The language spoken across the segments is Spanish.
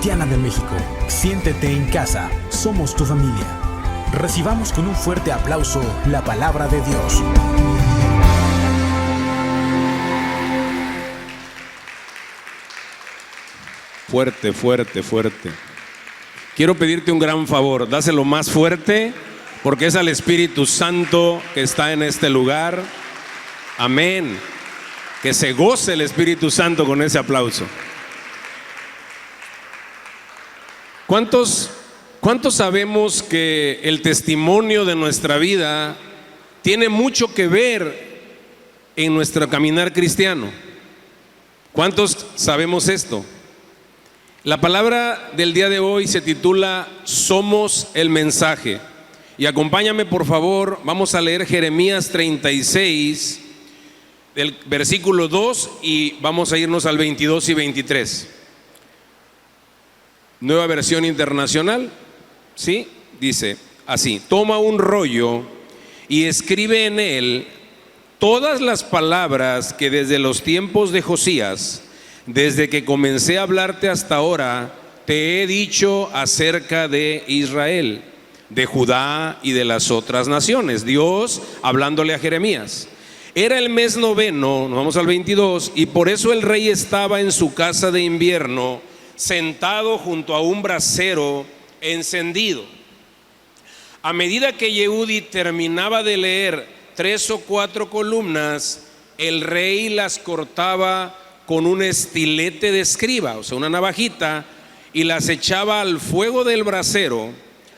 Cristiana de México. Siéntete en casa, somos tu familia. Recibamos con un fuerte aplauso la palabra de Dios. Fuerte, fuerte, fuerte. Quiero pedirte un gran favor, dáselo más fuerte, porque es al Espíritu Santo que está en este lugar. Amén. Que se goce el Espíritu Santo con ese aplauso. ¿Cuántos sabemos que el testimonio de nuestra vida tiene mucho que ver en nuestro caminar cristiano? ¿Cuántos sabemos esto? La palabra del día de hoy se titula Somos el mensaje. Y acompáñame por favor, vamos a leer Jeremías 36, del versículo 2 y vamos a irnos al 22 y 23. Nueva versión internacional, ¿sí? Dice así: toma un rollo y escribe en él todas las palabras que desde los tiempos de Josías, desde que comencé a hablarte hasta ahora, te he dicho acerca de Israel, de Judá y de las otras naciones. Dios hablándole a Jeremías. Era el mes noveno, nos vamos al 22, y por eso el rey estaba en su casa de invierno, sentado junto a un brasero encendido. A medida que Yehudí terminaba de leer 3 o 4 columnas, el rey las cortaba con un estilete de escriba, o sea, una navajita, y las echaba al fuego del brasero.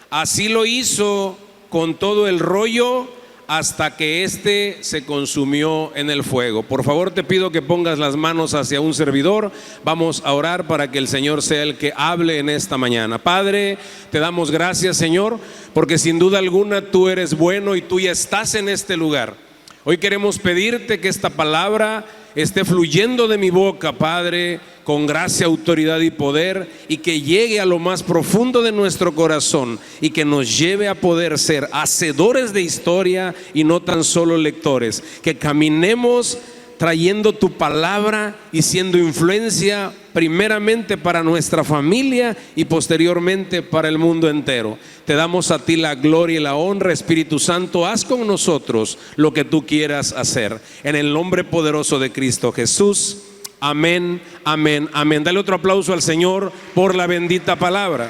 Así lo hizo con todo el rollo hasta que éste se consumió en el fuego. Por favor, te pido que pongas las manos hacia un servidor. Vamos a orar para que el Señor sea el que hable en esta mañana. Padre, te damos gracias, Señor, porque sin duda alguna tú eres bueno y tú ya estás en este lugar. Hoy queremos pedirte que esta palabra esté fluyendo de mi boca, Padre, con gracia, autoridad y poder, y que llegue a lo más profundo de nuestro corazón y que nos lleve a poder ser hacedores de historia y no tan solo lectores. Que caminemos trayendo tu palabra y siendo influencia primeramente para nuestra familia y posteriormente para el mundo entero. Te damos a ti la gloria y la honra. Espíritu Santo, haz con nosotros lo que tú quieras hacer. En el nombre poderoso de Cristo Jesús. Amén, amén, amén. Dale otro aplauso al Señor por la bendita palabra.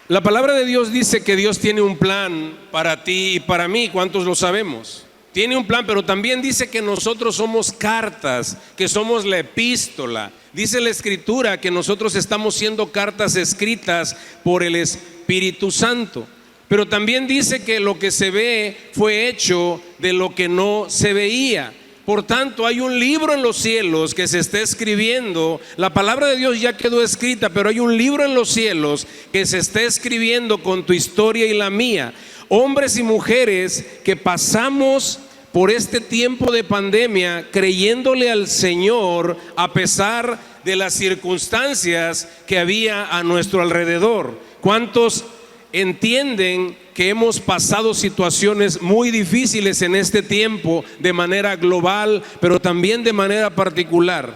La palabra de Dios dice que Dios tiene un plan para ti y para mí. ¿Cuántos lo sabemos? Tiene un plan, pero también dice que nosotros somos cartas, que somos la epístola. Dice la Escritura que nosotros estamos siendo cartas escritas por el Espíritu Santo. Pero también dice que lo que se ve fue hecho de lo que no se veía. Por tanto, hay un libro en los cielos que se está escribiendo. La palabra de Dios ya quedó escrita, pero hay un libro en los cielos que se está escribiendo con tu historia y la mía. Hombres y mujeres que pasamos por este tiempo de pandemia creyéndole al Señor a pesar de las circunstancias que había a nuestro alrededor. ¿Cuántos entienden que hemos pasado situaciones muy difíciles en este tiempo de manera global, pero también de manera particular?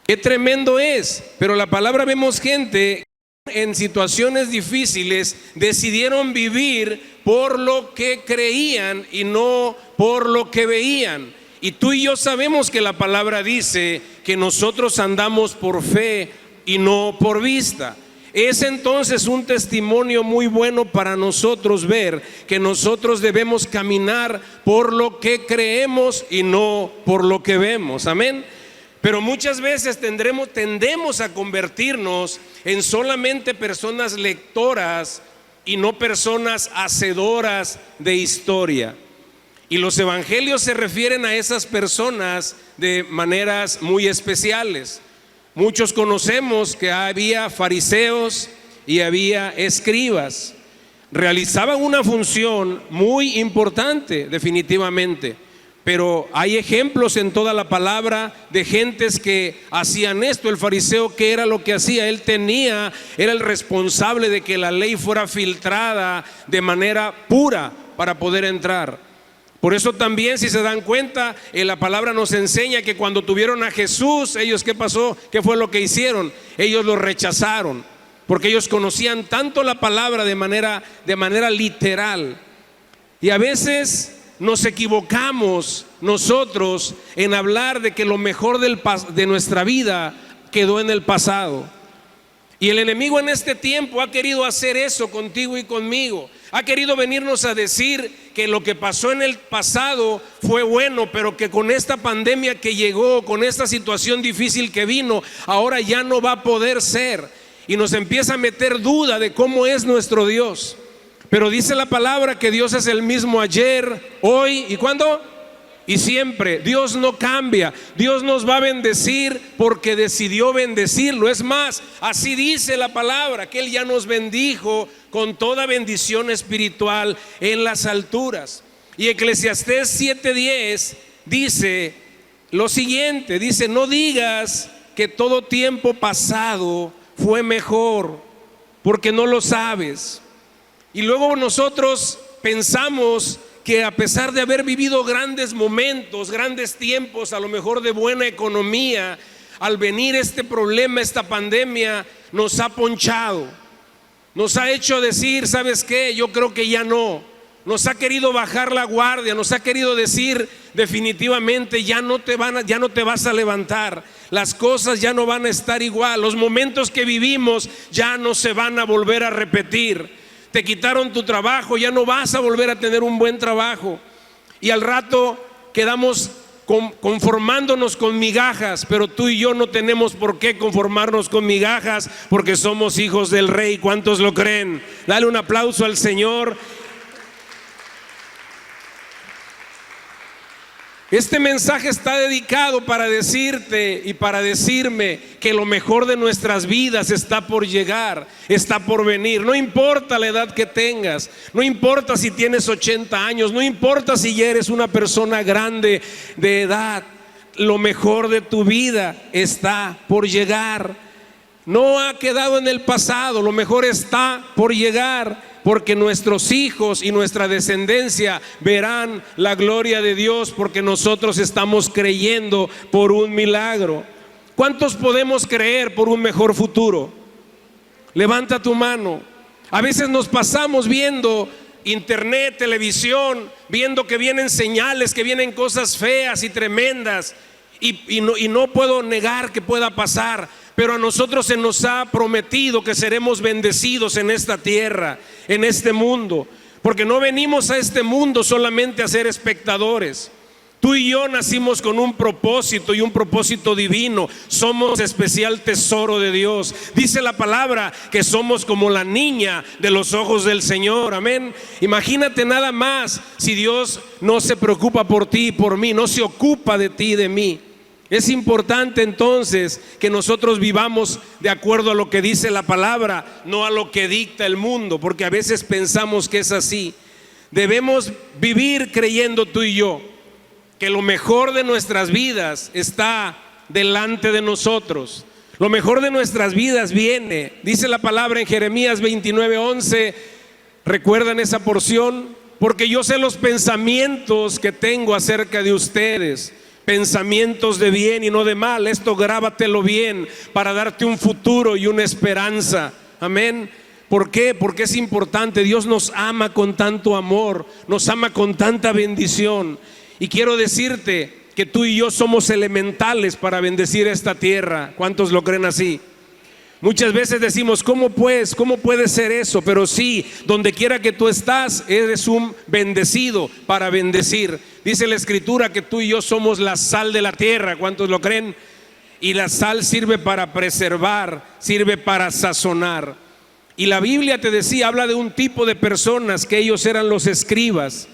Qué tremendo es, pero la palabra vemos gente en situaciones difíciles decidieron vivir por lo que creían y no por lo que veían. Y tú y yo sabemos que la palabra dice que nosotros andamos por fe y no por vista. Es entonces un testimonio muy bueno para nosotros ver que nosotros debemos caminar por lo que creemos y no por lo que vemos. Amén. Pero muchas veces tendemos a convertirnos en solamente personas lectoras y no personas hacedoras de historia. Y los evangelios se refieren a esas personas de maneras muy especiales. Muchos conocemos que había fariseos y había escribas. Realizaban una función muy importante, definitivamente. Pero hay ejemplos en toda la palabra de gentes que hacían esto. El fariseo, ¿qué era lo que hacía? Él era el responsable de que la ley fuera filtrada de manera pura para poder entrar. Por eso también, si se dan cuenta, la palabra nos enseña que cuando tuvieron a Jesús, ellos, ¿qué pasó? ¿Qué fue lo que hicieron? Ellos lo rechazaron, porque ellos conocían tanto la palabra de manera literal. Y a veces nos equivocamos nosotros en hablar de que lo mejor de nuestra vida quedó en el pasado. Y el enemigo en este tiempo ha querido hacer eso contigo y conmigo. Ha querido venirnos a decir que lo que pasó en el pasado fue bueno, pero que con esta pandemia que llegó, con esta situación difícil que vino, ahora ya no va a poder ser. Y nos empieza a meter duda de cómo es nuestro Dios. Pero dice la palabra que Dios es el mismo ayer, hoy y ¿cuándo? Y siempre. Dios no cambia. Dios nos va a bendecir porque decidió bendecirlo. Es más, así dice la palabra, que Él ya nos bendijo con toda bendición espiritual en las alturas. Y Eclesiastés 7:10 dice lo siguiente, dice: no digas que todo tiempo pasado fue mejor, porque no lo sabes. Y luego nosotros pensamos que a pesar de haber vivido grandes momentos, grandes tiempos, a lo mejor de buena economía, al venir este problema, esta pandemia, nos ha ponchado, nos ha hecho decir, ¿sabes qué? Yo creo que ya no. Nos ha querido bajar la guardia, nos ha querido decir definitivamente ya no te vas a levantar, las cosas ya no van a estar igual, los momentos que vivimos ya no se van a volver a repetir. Te quitaron tu trabajo, ya no vas a volver a tener un buen trabajo. Y al rato quedamos conformándonos con migajas, pero tú y yo no tenemos por qué conformarnos con migajas, porque somos hijos del Rey. ¿Cuántos lo creen? Dale un aplauso al Señor. Este mensaje está dedicado para decirte y para decirme que lo mejor de nuestras vidas está por llegar, está por venir. No importa la edad que tengas, no importa si tienes 80 años, no importa si ya eres una persona grande de edad, lo mejor de tu vida está por llegar. No ha quedado en el pasado, lo mejor está por llegar. Porque nuestros hijos y nuestra descendencia verán la gloria de Dios, porque nosotros estamos creyendo por un milagro. ¿Cuántos podemos creer por un mejor futuro? Levanta tu mano. A veces nos pasamos viendo internet, televisión, viendo que vienen señales, que vienen cosas feas y tremendas, y no puedo negar que pueda pasar. Pero a nosotros se nos ha prometido que seremos bendecidos en esta tierra, en este mundo, porque no venimos a este mundo solamente a ser espectadores. Tú y yo nacimos con un propósito, y un propósito divino. Somos especial tesoro de Dios. Dice la palabra que somos como la niña de los ojos del Señor. Amén. Imagínate nada más si Dios no se preocupa por ti y por mí, no se ocupa de ti y de mí. Es importante entonces que nosotros vivamos de acuerdo a lo que dice la palabra, no a lo que dicta el mundo, porque a veces pensamos que es así. Debemos vivir creyendo tú y yo que lo mejor de nuestras vidas está delante de nosotros. Lo mejor de nuestras vidas viene, dice la palabra en Jeremías 29:11, ¿recuerdan esa porción? Porque yo sé los pensamientos que tengo acerca de ustedes, pensamientos de bien y no de mal. Esto grábatelo bien para darte un futuro y una esperanza. Amén. ¿Por qué? Porque es importante. Dios nos ama con tanto amor, nos ama con tanta bendición. Y quiero decirte que tú y yo somos elementales para bendecir esta tierra. ¿Cuántos lo creen así? Muchas veces decimos, ¿cómo pues? ¿Cómo puede ser eso? Pero sí, donde quiera que tú estás, eres un bendecido para bendecir. Dice la Escritura que tú y yo somos la sal de la tierra. ¿Cuántos lo creen? Y la sal sirve para preservar, sirve para sazonar. Y la Biblia, te decía, habla de un tipo de personas, que ellos eran los escribas.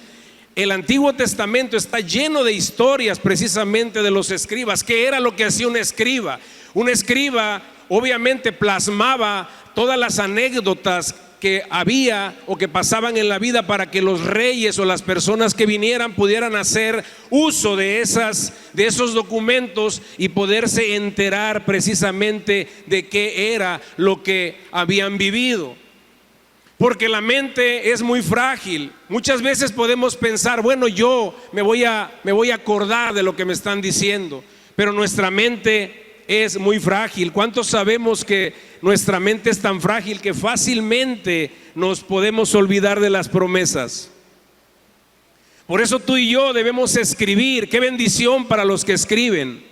El Antiguo Testamento está lleno de historias precisamente de los escribas. ¿Qué era lo que hacía un escriba? Un escriba obviamente plasmaba todas las anécdotas que había o que pasaban en la vida, para que los reyes o las personas que vinieran pudieran hacer uso de esos documentos y poderse enterar precisamente de qué era lo que habían vivido. Porque la mente es muy frágil. Muchas veces podemos pensar, bueno, yo me voy a acordar de lo que me están diciendo, pero nuestra mente es muy frágil. ¿Cuántos sabemos que nuestra mente es tan frágil que fácilmente nos podemos olvidar de las promesas? Por eso tú y yo debemos escribir. Qué bendición para los que escriben.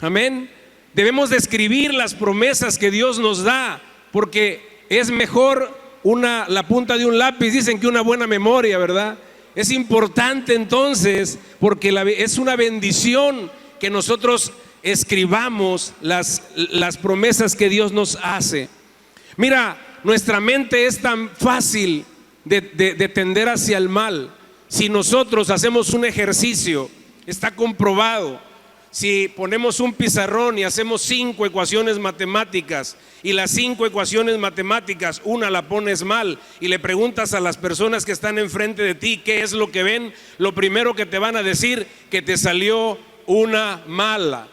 Amén. Debemos de escribir las promesas que Dios nos da, porque es mejor la punta de un lápiz, dicen, que una buena memoria, ¿verdad? Es importante entonces, porque es una bendición que nosotros escribamos las promesas que Dios nos hace. Mira, nuestra mente es tan fácil de tender hacia el mal. Si nosotros hacemos un ejercicio, está comprobado. Si ponemos un pizarrón y hacemos 5 ecuaciones matemáticas, y las 5 ecuaciones matemáticas, una la pones mal, y le preguntas a las personas que están enfrente de ti qué es lo que ven, lo primero que te van a decir, que te salió una mala.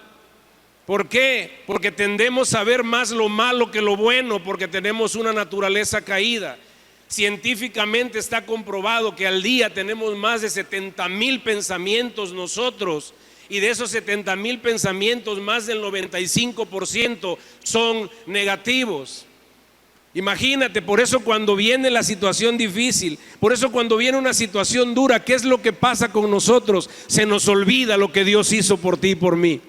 ¿Por qué? Porque tendemos a ver más lo malo que lo bueno, porque tenemos una naturaleza caída. Científicamente está comprobado que al día tenemos más de 70,000 pensamientos nosotros. Y de esos 70,000 pensamientos, más del 95% son negativos. Imagínate, por eso cuando viene la situación difícil, por eso cuando viene una situación dura, ¿qué es lo que pasa con nosotros? Se nos olvida lo que Dios hizo por ti y por mí.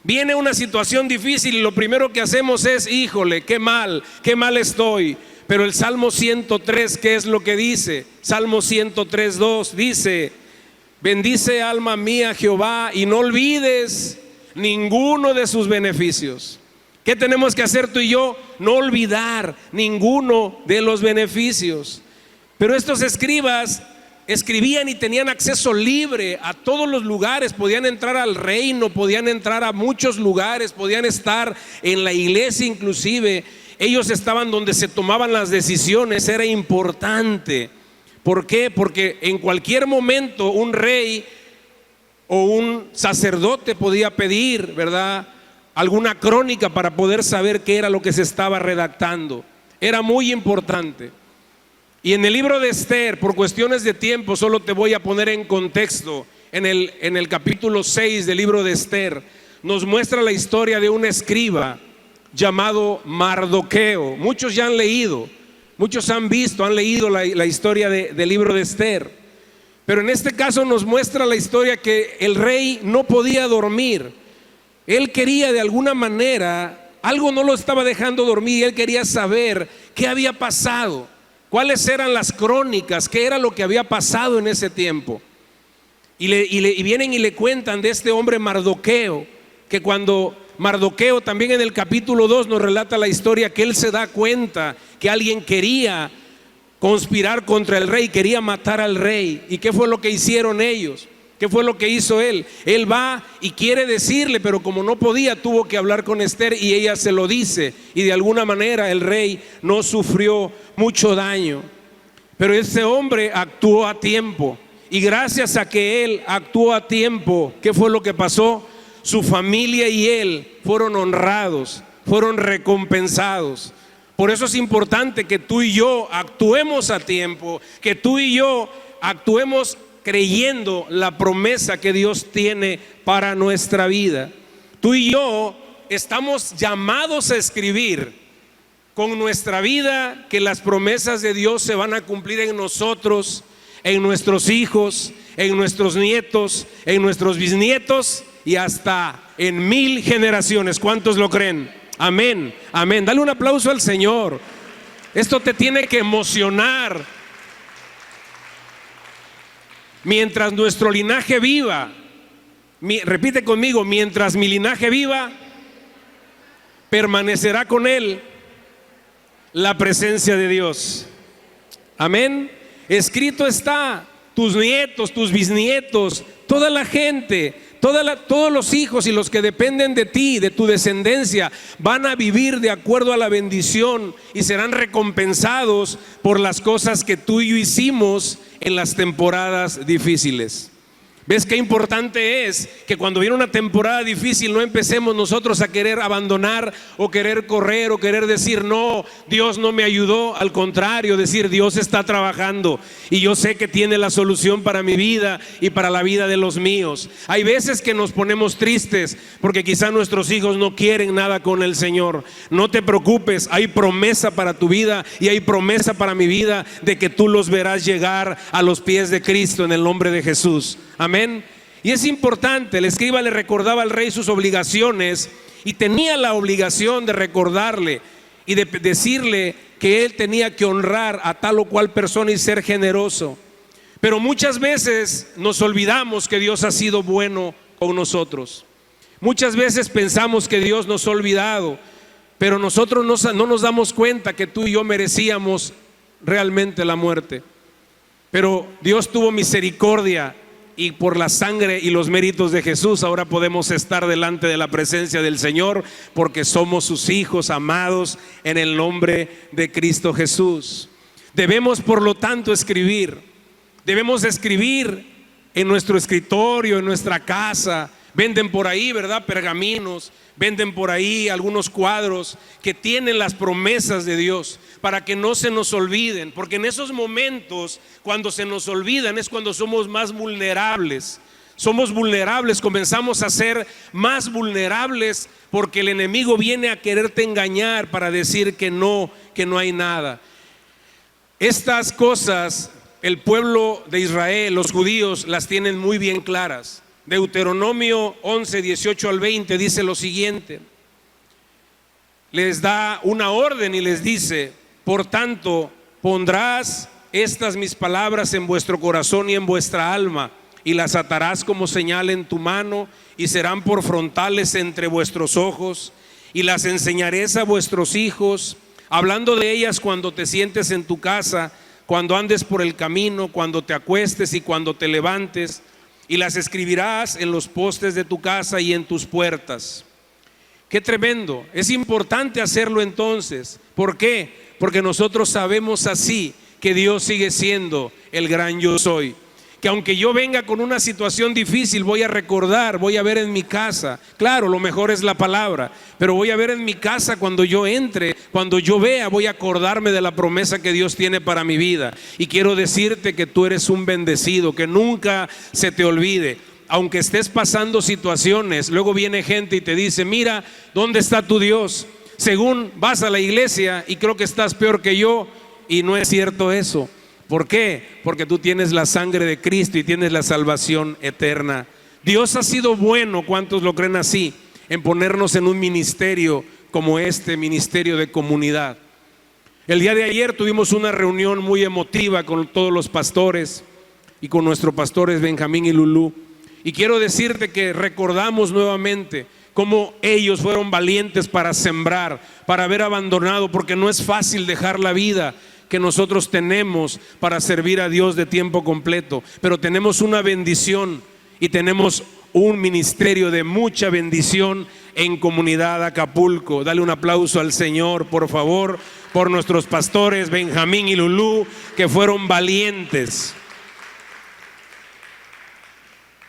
Viene una situación difícil y lo primero que hacemos es, híjole, qué mal estoy. Pero el Salmo 103, ¿qué es lo que dice? Salmo 103:2 dice: bendice alma mía Jehová y no olvides ninguno de sus beneficios. ¿Qué tenemos que hacer tú y yo? No olvidar ninguno de los beneficios. Pero estos escribas escribían y tenían acceso libre a todos los lugares. Podían entrar al reino, podían entrar a muchos lugares, podían estar en la iglesia inclusive. Ellos estaban donde se tomaban las decisiones, era importante. ¿Por qué? Porque en cualquier momento un rey o un sacerdote podía pedir, ¿verdad?, alguna crónica para poder saber qué era lo que se estaba redactando. Era muy importante. Y en el libro de Esther, por cuestiones de tiempo, solo te voy a poner en contexto. En el capítulo 6 del libro de Esther, nos muestra la historia de un escriba llamado Mardoqueo. Muchos ya han leído. Muchos han leído la historia del libro de Esther. Pero en este caso nos muestra la historia que el rey no podía dormir. Él quería de alguna manera, algo no lo estaba dejando dormir, y él quería saber qué había pasado, cuáles eran las crónicas, qué era lo que había pasado en ese tiempo. Y vienen y le cuentan de este hombre Mardoqueo, que cuando Mardoqueo también en el capítulo 2 nos relata la historia que él se da cuenta que alguien quería conspirar contra el rey, quería matar al rey. ¿Y qué fue lo que hicieron ellos? ¿Qué fue lo que hizo él? Él va y quiere decirle, pero como no podía, tuvo que hablar con Esther y ella se lo dice. Y de alguna manera el rey no sufrió mucho daño. Pero este hombre actuó a tiempo. Y gracias a que él actuó a tiempo, ¿qué fue lo que pasó? Su familia y él fueron honrados, fueron recompensados. Por eso es importante que tú y yo actuemos a tiempo, que tú y yo actuemos creyendo la promesa que Dios tiene para nuestra vida. Tú y yo estamos llamados a escribir con nuestra vida que las promesas de Dios se van a cumplir en nosotros, en nuestros hijos, en nuestros nietos, en nuestros bisnietos y hasta en 1000 generaciones. ¿Cuántos lo creen? Amén, amén. Dale un aplauso al Señor. Esto te tiene que emocionar. Mientras nuestro linaje viva, repite conmigo, mientras mi linaje viva, permanecerá con él la presencia de Dios. Amén. Escrito está, tus nietos, tus bisnietos, toda la gente, todos los hijos y los que dependen de ti, de tu descendencia, van a vivir de acuerdo a la bendición y serán recompensados por las cosas que tú y yo hicimos en las temporadas difíciles. ¿Ves qué importante es que cuando viene una temporada difícil no empecemos nosotros a querer abandonar o querer correr o querer decir no, Dios no me ayudó? Al contrario, decir Dios está trabajando y yo sé que tiene la solución para mi vida y para la vida de los míos. Hay veces que nos ponemos tristes porque quizá nuestros hijos no quieren nada con el Señor. No te preocupes, hay promesa para tu vida y hay promesa para mi vida de que tú los verás llegar a los pies de Cristo en el nombre de Jesús. Amén. Y es importante, el escriba le recordaba al rey sus obligaciones y tenía la obligación de recordarle y de decirle que él tenía que honrar a tal o cual persona y ser generoso. Pero muchas veces nos olvidamos que Dios ha sido bueno con nosotros. Muchas veces pensamos que Dios nos ha olvidado, pero nosotros no nos damos cuenta que tú y yo merecíamos realmente la muerte. Pero Dios tuvo misericordia y por la sangre y los méritos de Jesús ahora podemos estar delante de la presencia del Señor, porque somos sus hijos amados en el nombre de Cristo Jesús. Debemos, por lo tanto, debemos escribir en nuestro escritorio, en nuestra casa. Venden por ahí, ¿verdad?, pergaminos, venden por ahí algunos cuadros que tienen las promesas de Dios para que no se nos olviden, porque en esos momentos cuando se nos olvidan es cuando somos más vulnerables. Somos vulnerables, comenzamos a ser más vulnerables porque el enemigo viene a quererte engañar para decir que no hay nada. Estas cosas el pueblo de Israel, los judíos, las tienen muy bien claras. Deuteronomio 11, 18 al 20 dice lo siguiente: les da una orden y les dice: por tanto, pondrás estas mis palabras en vuestro corazón y en vuestra alma, y las atarás como señal en tu mano, y serán por frontales entre vuestros ojos, y las enseñaréis a vuestros hijos, hablando de ellas cuando te sientes en tu casa, cuando andes por el camino, cuando te acuestes y cuando te levantes, y las escribirás en los postes de tu casa y en tus puertas. Qué tremendo. Es importante hacerlo entonces. ¿Por qué? Porque nosotros sabemos así que Dios sigue siendo el gran yo soy. Que aunque yo venga con una situación difícil, voy a recordar, voy a ver en mi casa. Claro, lo mejor es la palabra, pero voy a ver en mi casa cuando yo entre, cuando yo vea, voy a acordarme de la promesa que Dios tiene para mi vida. Y quiero decirte que tú eres un bendecido, que nunca se te olvide. Aunque estés pasando situaciones, luego viene gente y te dice: mira, ¿dónde está tu Dios? Según vas a la iglesia y creo que estás peor que yo, y no es cierto eso. ¿Por qué? Porque tú tienes la sangre de Cristo y tienes la salvación eterna. Dios ha sido bueno, ¿cuántos lo creen así?, en ponernos en un ministerio como este ministerio de comunidad. El día de ayer tuvimos una reunión muy emotiva con todos los pastores y con nuestros pastores Benjamín y Lulú. Y quiero decirte que recordamos nuevamente cómo ellos fueron valientes para sembrar, para haber abandonado, porque no es fácil dejar la vida que nosotros tenemos para servir a Dios de tiempo completo, pero tenemos una bendición y tenemos un ministerio de mucha bendición en Comunidad Acapulco. Dale un aplauso al Señor, por favor, por nuestros pastores Benjamín y Lulú, que fueron valientes.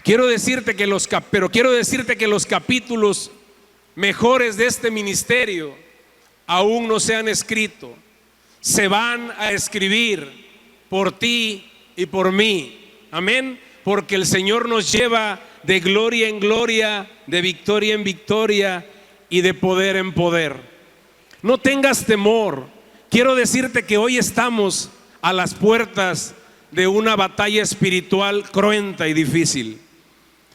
Quiero decirte que los capítulos mejores de este ministerio aún no se han escrito. Se van a escribir por ti y por mí. Amén. Porque el Señor nos lleva de gloria en gloria, de victoria en victoria y de poder en poder. No tengas temor. Quiero decirte que hoy estamos a las puertas de una batalla espiritual cruenta y difícil.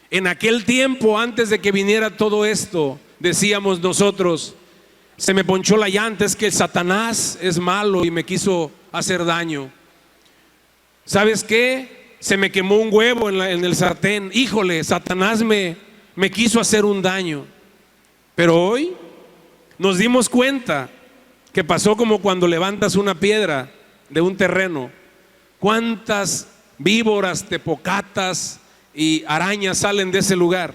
En aquel tiempo, antes de que viniera todo esto, decíamos nosotros: se me ponchó la llanta, es que el Satanás es malo y me quiso hacer daño. ¿Sabes qué? Se me quemó un huevo en el sartén. Híjole, Satanás me quiso hacer un daño. Pero hoy nos dimos cuenta que pasó como cuando levantas una piedra de un terreno. ¿Cuántas víboras, tepocatas y arañas salen de ese lugar?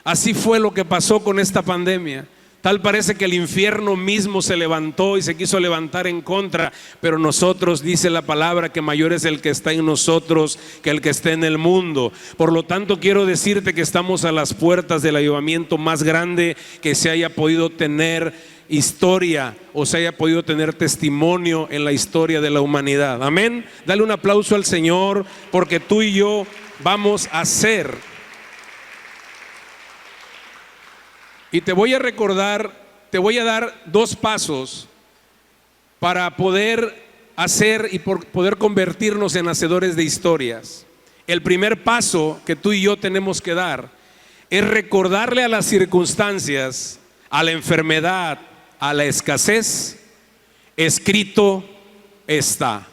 Así fue lo que pasó con esta pandemia. Tal parece que el infierno mismo se levantó y se quiso levantar en contra, pero nosotros, dice la palabra, que mayor es el que está en nosotros que el que está en el mundo. Por lo tanto, quiero decirte que estamos a las puertas del avivamiento más grande que se haya podido tener historia o se haya podido tener testimonio en la historia de la humanidad. Amén. Dale un aplauso al Señor, porque tú y yo vamos a ser. Y te voy a recordar, te voy a dar 2 pasos para poder hacer y poder convertirnos en hacedores de historias. El primer paso que tú y yo tenemos que dar es recordarle a las circunstancias, a la enfermedad, a la escasez: escrito está.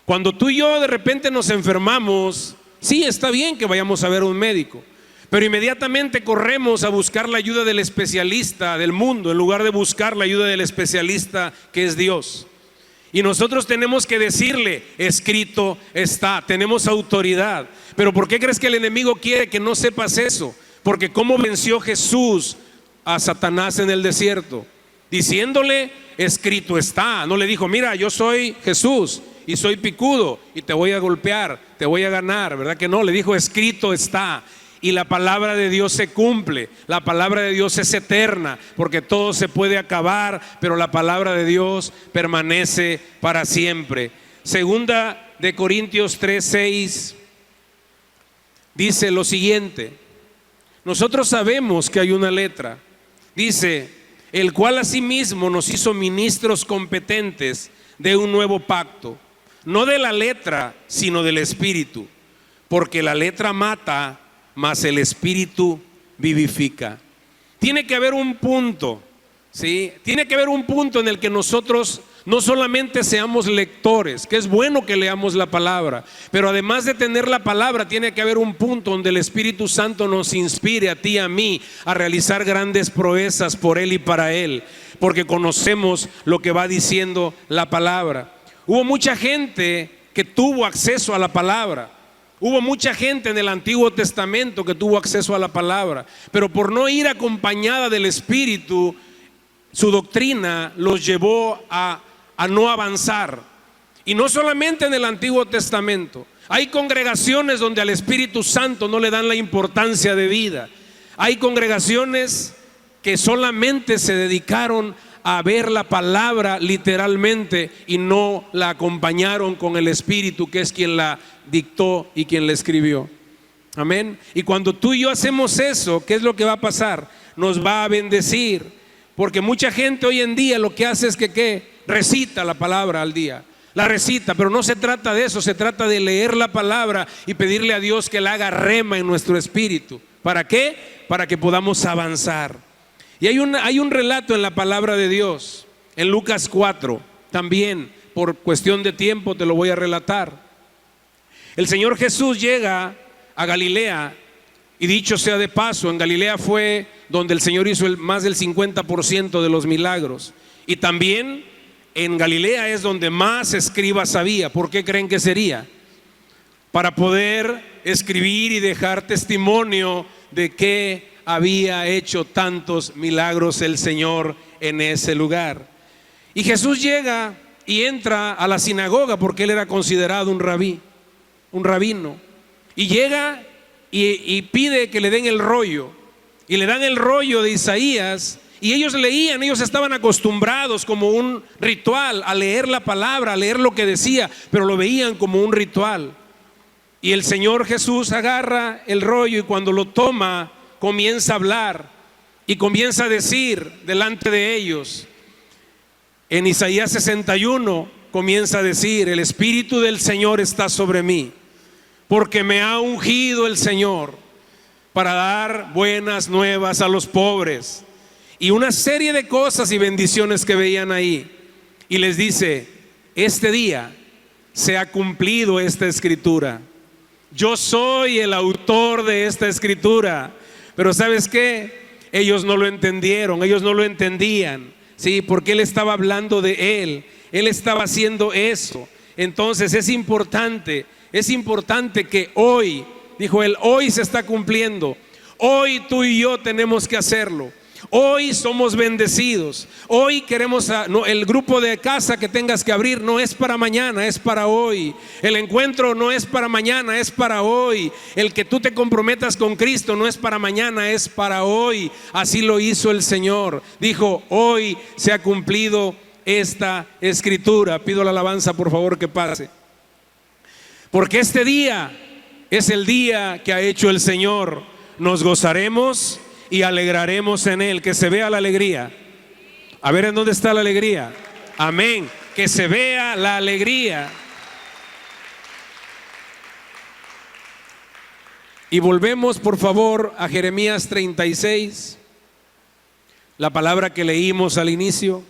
Cuando tú y yo de repente nos enfermamos, sí, está bien que vayamos a ver a un médico, pero inmediatamente corremos a buscar la ayuda del especialista del mundo en lugar de buscar la ayuda del especialista que es Dios. Y nosotros tenemos que decirle: escrito está. Tenemos autoridad. Pero ¿por qué crees que el enemigo quiere que no sepas eso? Porque ¿cómo venció Jesús a Satanás en el desierto? Diciéndole: escrito está. No le dijo: mira, yo soy Jesús y soy picudo y te voy a golpear, te voy a ganar, ¿verdad que no? Le dijo: escrito está. Y la palabra de Dios se cumple. La palabra de Dios es eterna, porque todo se puede acabar, pero la palabra de Dios permanece para siempre. Segunda de Corintios 3:6 dice lo siguiente: nosotros sabemos que hay una letra, dice, el cual asimismo nos hizo ministros competentes de un nuevo pacto, no de la letra, sino del Espíritu, porque la letra mata, mas el Espíritu vivifica. Tiene que haber un punto, ¿sí? Tiene que haber un punto en el que nosotros no solamente seamos lectores, que es bueno que leamos la palabra, pero además de tener la palabra, tiene que haber un punto donde el Espíritu Santo nos inspire a ti y a mí a realizar grandes proezas por Él y para Él, porque conocemos lo que va diciendo la palabra. Hubo mucha gente que tuvo acceso a la palabra. Hubo mucha gente en el Antiguo Testamento que tuvo acceso a la palabra, pero por no ir acompañada del Espíritu, su doctrina los llevó a no avanzar. Y no solamente en el Antiguo Testamento. Hay congregaciones donde al Espíritu Santo no le dan la importancia de vida. Hay congregaciones que solamente se dedicaron a ver la palabra literalmente y no la acompañaron con el Espíritu, que es quien la dictó y quien la escribió. Amén. Y cuando tú y yo hacemos eso, ¿qué es lo que va a pasar? Nos va a bendecir, porque mucha gente hoy en día lo que hace es que recita la palabra al día. La recita, pero no se trata de eso, se trata de leer la palabra y pedirle a Dios que la haga rema en nuestro espíritu. ¿Para qué? Para que podamos avanzar. Y hay un relato en la palabra de Dios, en Lucas 4, también por cuestión de tiempo te lo voy a relatar. El Señor Jesús llega a Galilea, y dicho sea de paso, en Galilea fue donde el Señor hizo más del 50% de los milagros. Y también en Galilea es donde más escribas había. ¿Por qué creen que sería? Para poder escribir y dejar testimonio de que había hecho tantos milagros el Señor en ese lugar. Y Jesús llega y entra a la sinagoga, porque él era considerado un rabí, un rabino, y llega y pide que le den el rollo, y le dan el rollo de Isaías, y ellos leían, ellos estaban acostumbrados como un ritual a leer la palabra, a leer lo que decía, pero lo veían como un ritual. Y el Señor Jesús agarra el rollo y cuando lo toma, comienza a hablar y comienza a decir delante de ellos. En Isaías 61 comienza a decir: el Espíritu del Señor está sobre mí, porque me ha ungido el Señor para dar buenas nuevas a los pobres, y una serie de cosas y bendiciones que veían ahí. Y les dice: este día se ha cumplido esta escritura. Yo soy el autor de esta escritura. Pero ¿sabes qué? Ellos no lo entendieron, ellos no lo entendían, ¿sí? Porque él estaba hablando de él estaba haciendo eso. Entonces es importante que hoy, dijo él, hoy se está cumpliendo. Hoy tú y yo tenemos que hacerlo. Hoy somos bendecidos. Hoy queremos, el grupo de casa que tengas que abrir no es para mañana, es para hoy. El encuentro no es para mañana, es para hoy. El que tú te comprometas con Cristo no es para mañana, es para hoy. Así lo hizo el Señor. Dijo, hoy se ha cumplido esta escritura. Pido la alabanza, por favor, que pase. Porque este día es el día que ha hecho el Señor. Nos gozaremos y alegraremos en él. Que se vea la alegría. A ver en dónde está la alegría. Amén. Que se vea la alegría. Y volvemos por favor a Jeremías 36, la palabra que leímos al inicio.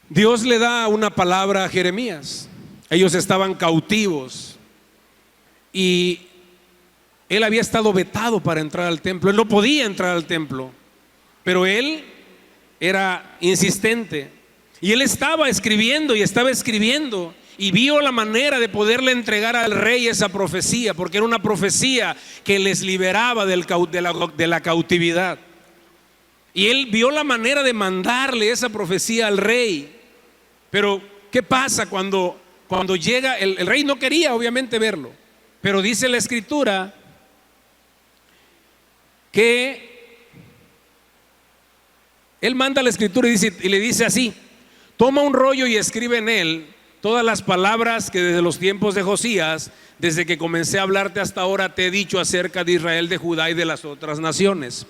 Dios le da una palabra a Jeremías. Ellos estaban cautivos y él había estado vetado para entrar al templo. Él no podía entrar al templo, pero él era insistente y él estaba escribiendo y vio la manera de poderle entregar al rey esa profecía, porque era una profecía que les liberaba de la cautividad. Y él vio la manera de mandarle esa profecía al rey. Pero ¿qué pasa cuando llega? El rey no quería obviamente verlo, pero dice la escritura que él manda la escritura y le dice así: toma un rollo y escribe en él todas las palabras que desde los tiempos de Josías, desde que comencé a hablarte hasta ahora, te he dicho acerca de Israel, de Judá y de las otras naciones.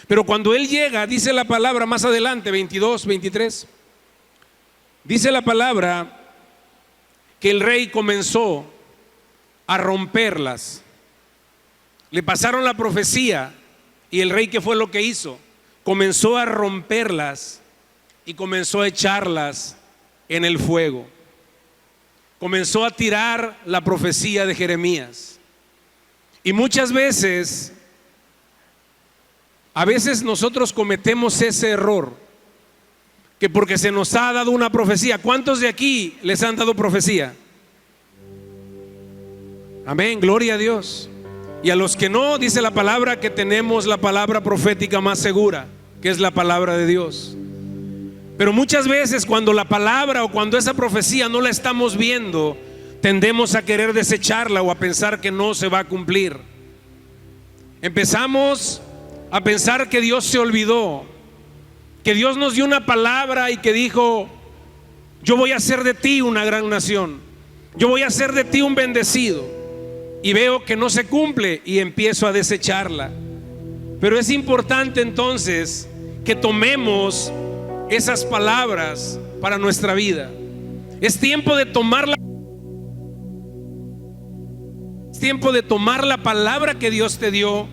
Pero cuando él llega, dice la palabra más adelante, 22, 23, dice la palabra que el rey comenzó a romperlas. Le pasaron la profecía y el rey, ¿qué fue lo que hizo? Comenzó a romperlas y comenzó a echarlas en el fuego. Comenzó a tirar la profecía de Jeremías. Y muchas veces, a veces nosotros cometemos ese error, que porque se nos ha dado una profecía. ¿Cuántos de aquí les han dado profecía? Amén, gloria a Dios. Y a los que no, dice la palabra que tenemos la palabra profética más segura, que es la palabra de Dios. Pero muchas veces cuando la palabra o cuando esa profecía no la estamos viendo, tendemos a querer desecharla o a pensar que no se va a cumplir. Empezamos a pensar que Dios se olvidó, que Dios nos dio una palabra y que dijo: yo voy a hacer de ti una gran nación, yo voy a hacer de ti un bendecido. Y veo que no se cumple y empiezo a desecharla. Pero es importante entonces que tomemos esas palabras para nuestra vida. Es tiempo de tomar la palabra que Dios te dio,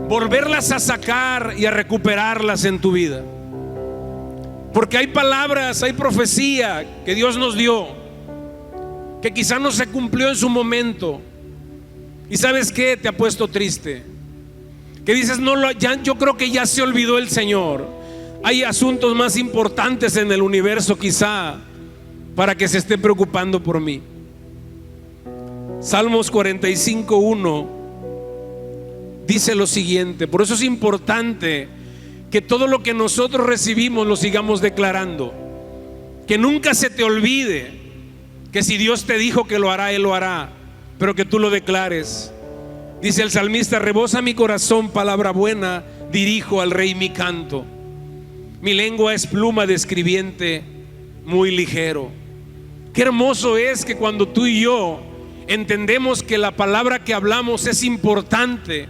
volverlas a sacar y a recuperarlas en tu vida. Porque hay palabras, hay profecía que Dios nos dio, que quizá no se cumplió en su momento. Y ¿sabes qué? Te ha puesto triste. Que dices, yo creo que ya se olvidó el Señor. Hay asuntos más importantes en el universo quizá para que se esté preocupando por mí. Salmos 45:1 dice lo siguiente. Por eso es importante que todo lo que nosotros recibimos lo sigamos declarando. Que nunca se te olvide que si Dios te dijo que lo hará, Él lo hará, pero que tú lo declares. Dice el salmista: rebosa mi corazón palabra buena, dirijo al rey mi canto. Mi lengua es pluma de escribiente muy ligero. Qué hermoso es que cuando tú y yo entendemos que la palabra que hablamos es importante,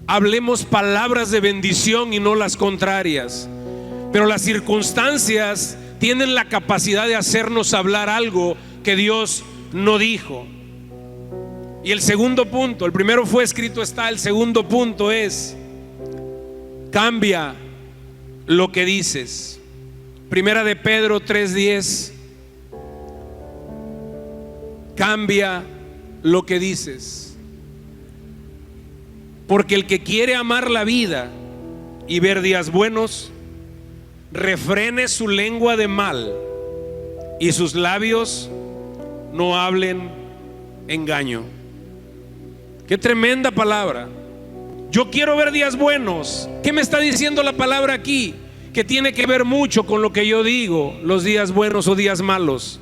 hablemos palabras de bendición y no las contrarias. Pero las circunstancias tienen la capacidad de hacernos hablar algo que Dios no dijo. Y el segundo punto, el primero fue escrito está, el segundo punto es: cambia lo que dices. Primera de Pedro 3:10. Cambia lo que dices. Porque el que quiere amar la vida y ver días buenos, refrene su lengua de mal y sus labios no hablen engaño. Qué tremenda palabra. Yo quiero ver días buenos. ¿Qué me está diciendo la palabra aquí? Que tiene que ver mucho con lo que yo digo, los días buenos o días malos.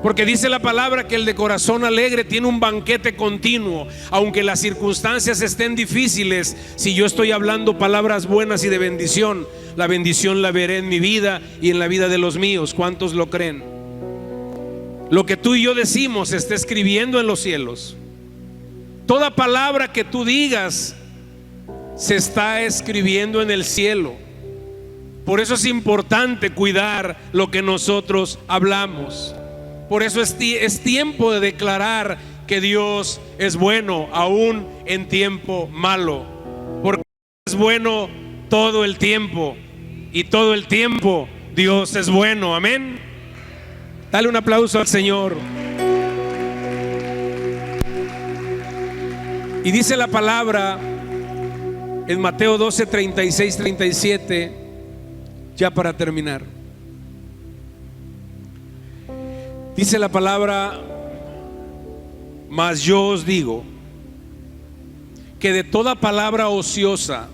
Porque dice la palabra que el de corazón alegre tiene un banquete continuo. Aunque las circunstancias estén difíciles, si yo estoy hablando palabras buenas y de bendición, la bendición la veré en mi vida y en la vida de los míos. ¿Cuántos lo creen? Lo que tú y yo decimos se está escribiendo en los cielos. Toda palabra que tú digas se está escribiendo en el cielo. Por eso es importante cuidar lo que nosotros hablamos. Por eso es tiempo de declarar que Dios es bueno aún en tiempo malo, porque es bueno todo el tiempo y todo el tiempo Dios es bueno. Amén. Dale un aplauso al Señor. Y dice la palabra en Mateo 12, 36, 37, ya para terminar. Dice la palabra: mas yo os digo que de toda palabra ociosa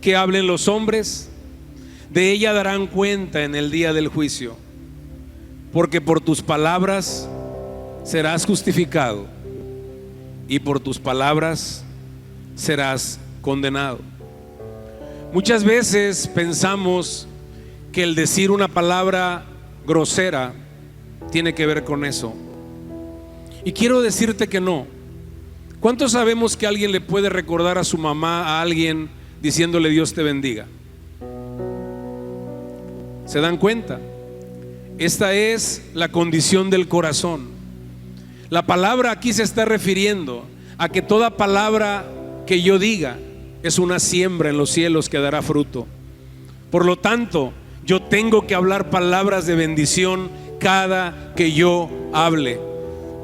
que hablen los hombres, de ella darán cuenta en el día del juicio, porque por tus palabras serás justificado y por tus palabras serás condenado. Muchas veces pensamos que el decir una palabra grosera tiene que ver con eso, y quiero decirte que no. ¿Cuántos sabemos que alguien le puede recordar a su mamá a alguien diciéndole Dios te bendiga? ¿Se dan cuenta? Esta es la condición del corazón. La palabra aquí se está refiriendo a que toda palabra que yo diga es una siembra en los cielos que dará fruto. Por lo tanto, yo tengo que hablar palabras de bendición cada que yo hable.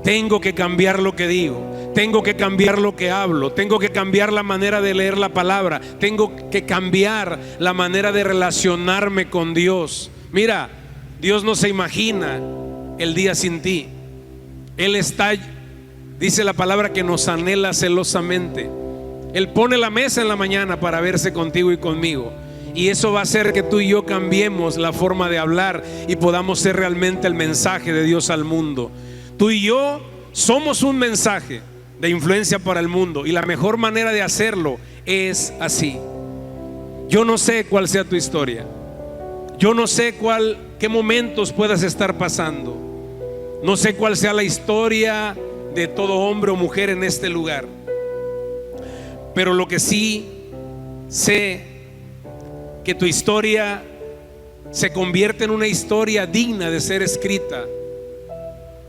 Tengo que cambiar lo que digo, tengo que cambiar lo que hablo, tengo que cambiar la manera de leer la palabra, tengo que cambiar la manera de relacionarme con Dios. Mira, Dios no se imagina el día sin ti. Él está, dice la palabra, que nos anhela celosamente. Él pone la mesa en la mañana para verse contigo y conmigo. Y eso va a hacer que tú y yo cambiemos la forma de hablar y podamos ser realmente el mensaje de Dios al mundo. Tú y yo somos un mensaje de influencia para el mundo, y la mejor manera de hacerlo es así. Yo no sé cuál sea tu historia. Yo no sé qué momentos puedas estar pasando. No sé cuál sea la historia de todo hombre o mujer en este lugar. Pero lo que sí sé, que tu historia se convierte en una historia digna de ser escrita,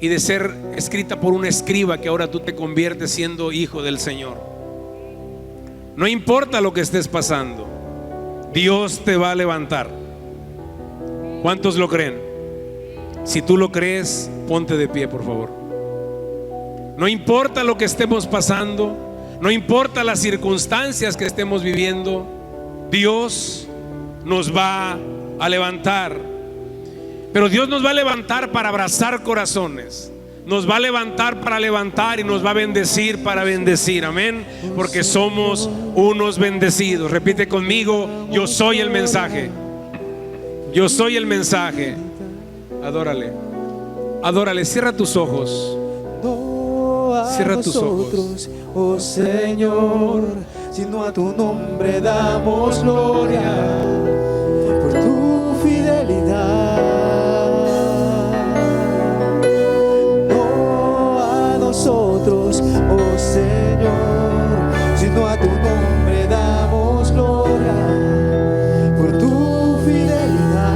y de ser escrita por un escriba, que ahora tú te conviertes siendo hijo del Señor. No importa lo que estés pasando, Dios te va a levantar. ¿Cuántos lo creen? Si tú lo crees, ponte de pie, por favor. No importa lo que estemos pasando, no importa las circunstancias que estemos viviendo, Dios nos va a levantar. Pero Dios nos va a levantar para abrazar corazones, nos va a levantar para levantar, y nos va a bendecir para bendecir. Amén. Porque somos unos bendecidos. Repite conmigo: yo soy el mensaje. Yo soy el mensaje. Adórale, adórale. Cierra tus ojos. Cierra tus ojos. Oh Señor, sino a tu nombre damos gloria por tu fidelidad. No a nosotros, oh Señor, sino a tu nombre damos gloria por tu fidelidad.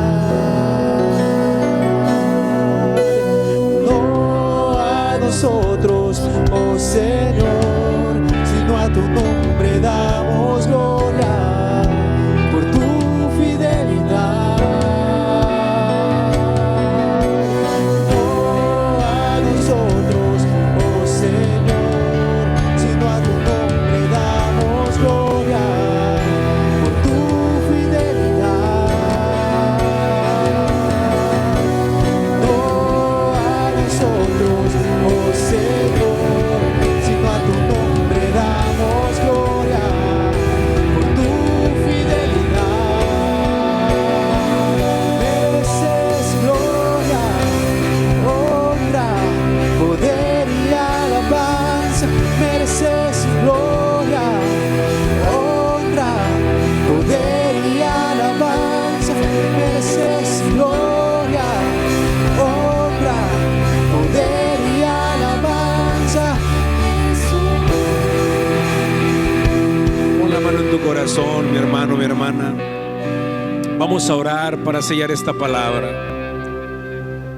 No a nosotros, oh Señor, sino a tu nombre damos gloria por tu Vamos a orar para sellar esta palabra.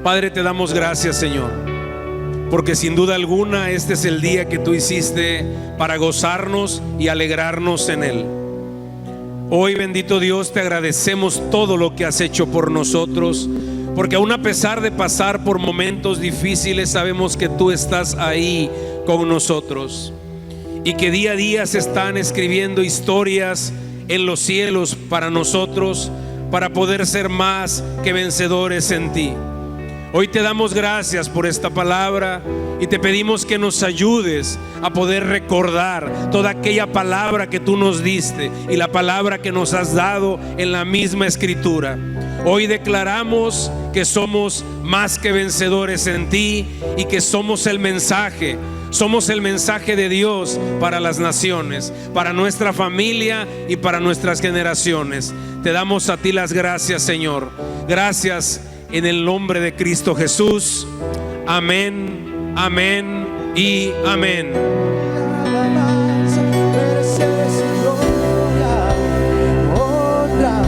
Padre, te damos gracias, Señor, porque sin duda alguna este es el día que tú hiciste para gozarnos y alegrarnos en él. Hoy, bendito Dios, te agradecemos todo lo que has hecho por nosotros, porque aún a pesar de pasar por momentos difíciles, sabemos que tú estás ahí con nosotros y que día a día se están escribiendo historias en los cielos para nosotros, para poder ser más que vencedores en ti. Hoy te damos gracias por esta palabra y te pedimos que nos ayudes a poder recordar toda aquella palabra que tú nos diste y la palabra que nos has dado en la misma escritura. Hoy declaramos que somos más que vencedores en ti y que somos el mensaje de Dios para las naciones, para nuestra familia y para nuestras generaciones. Te damos a ti las gracias, Señor. Gracias en el nombre de Cristo Jesús. Amén, amén y amén. Alabanza, mereces gloria, honra,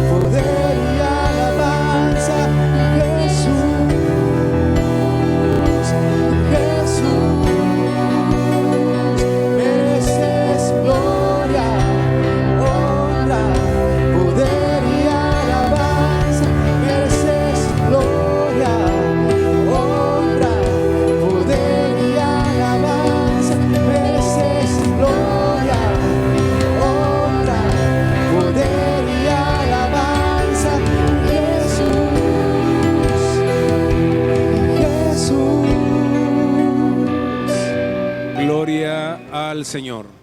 poder y alabanza. Jesús, Jesús, mereces gloria, honra, poder y alabanza. Mereces gloria, honra, poder y alabanza. Mereces gloria, honra, poder y alabanza. Jesús, Jesús. Gloria al Señor.